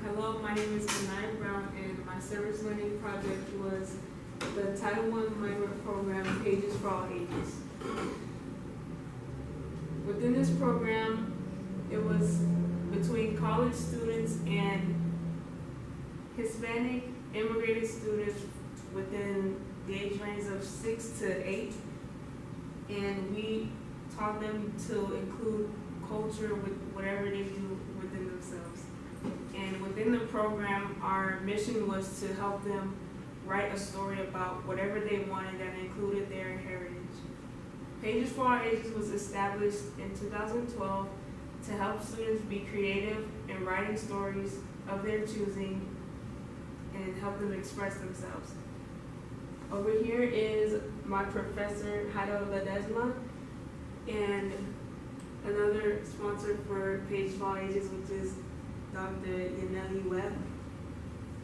Hello, my name is Anaya Brown, and my service learning project was the Title I Migrant Program, Pages for All Ages. Within this program, it was between college students and Hispanic immigrated students within the age range of 6 to 8, and we taught them to include culture with whatever they do within themselves. And within the program, our mission was to help them write a story about whatever they wanted that included their heritage. Pages for All Ages was established in 2012 to help students be creative in writing stories of their choosing and help them express themselves. Over here is my professor, Haida Ledesma, and another sponsor for Pages for All Ages, which is Dr. Yaneli Webb.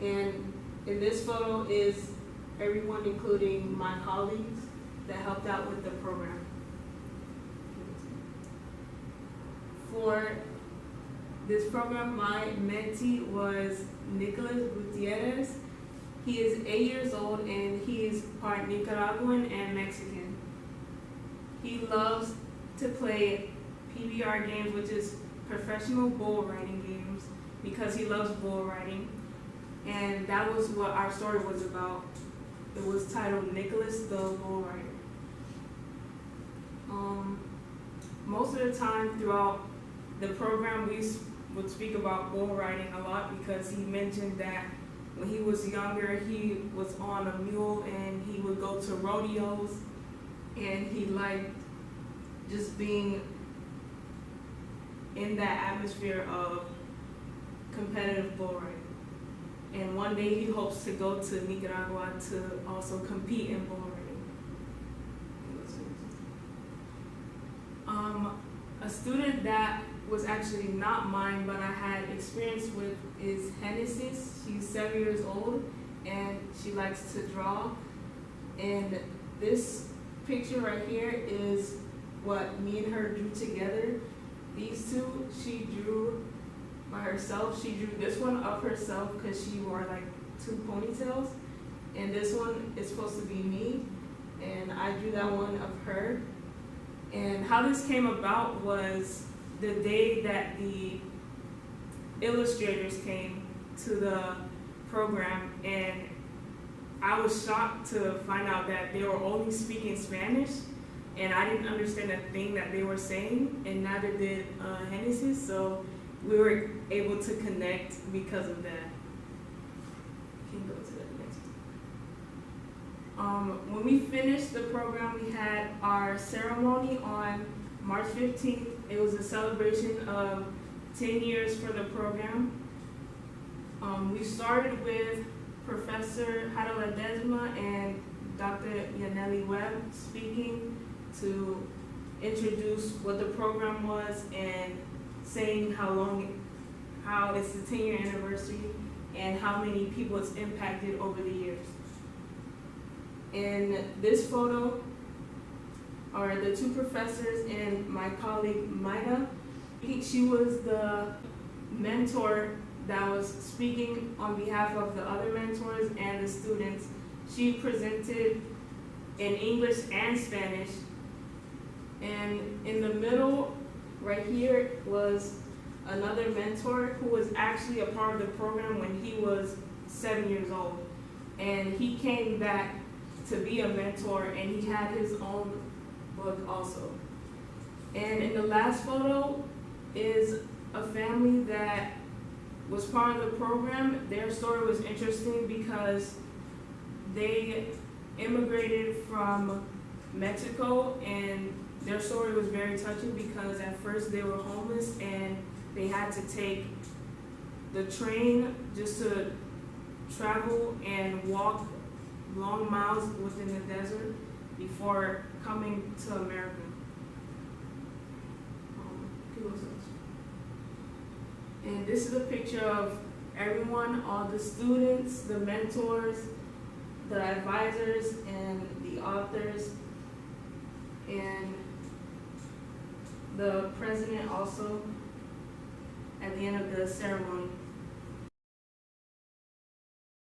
And in this photo is everyone, including my colleagues, that helped out with the program. For this program, my mentee was Nicholas Gutierrez. He is 8 years old and he is part Nicaraguan and Mexican. He loves to play PBR games, which is professional bull riding games, because he loves bull riding. And that was what our story was about. It was titled Nicholas the Bull Rider. Most of the time throughout the program, we would speak about bull riding a lot because he mentioned that when he was younger, he was on a mule and he would go to rodeos, and he liked just being in that atmosphere of competitive bull riding. And one day he hopes to go to Nicaragua to also compete in bull riding. A student that was actually not mine, but I had experience with, is Genesis. She's 7 years old and she likes to draw. And this picture right here is what me and her drew together. These two, she drew by herself. She drew this one of herself because she wore like 2 ponytails. And this one is supposed to be me. And I drew that one of her. And how this came about was the day that the illustrators came to the program, and I was shocked to find out that they were only speaking Spanish, and I didn't understand a thing that they were saying, and neither did Genesis, so we were able to connect because of that. You can go to the next one. When we finished the program, we had our ceremony on March 15th. It was a celebration of 10 years for the program. We started with Professor Haida Ledesma and Dr. Yaneli Webb speaking to introduce what the program was and saying how it's the 10-year anniversary and how many people it's impacted over the years. In this photo are the 2 professors and my colleague Maida. She was the mentor that was speaking on behalf of the other mentors and the students. She presented in English and Spanish. And in the middle, right here, was another mentor who was actually a part of the program when he was 7 years old. And he came back to be a mentor, and he had his own book also. And in the last photo is a family that was part of the program. Their story was interesting because they immigrated from Mexico, and their story was very touching because at first they were homeless and they had to take the train just to travel and walk long miles within the desert before coming to America. And this is a picture of everyone, all the students, the mentors, the advisors, and the authors, and the president also at the end of the ceremony.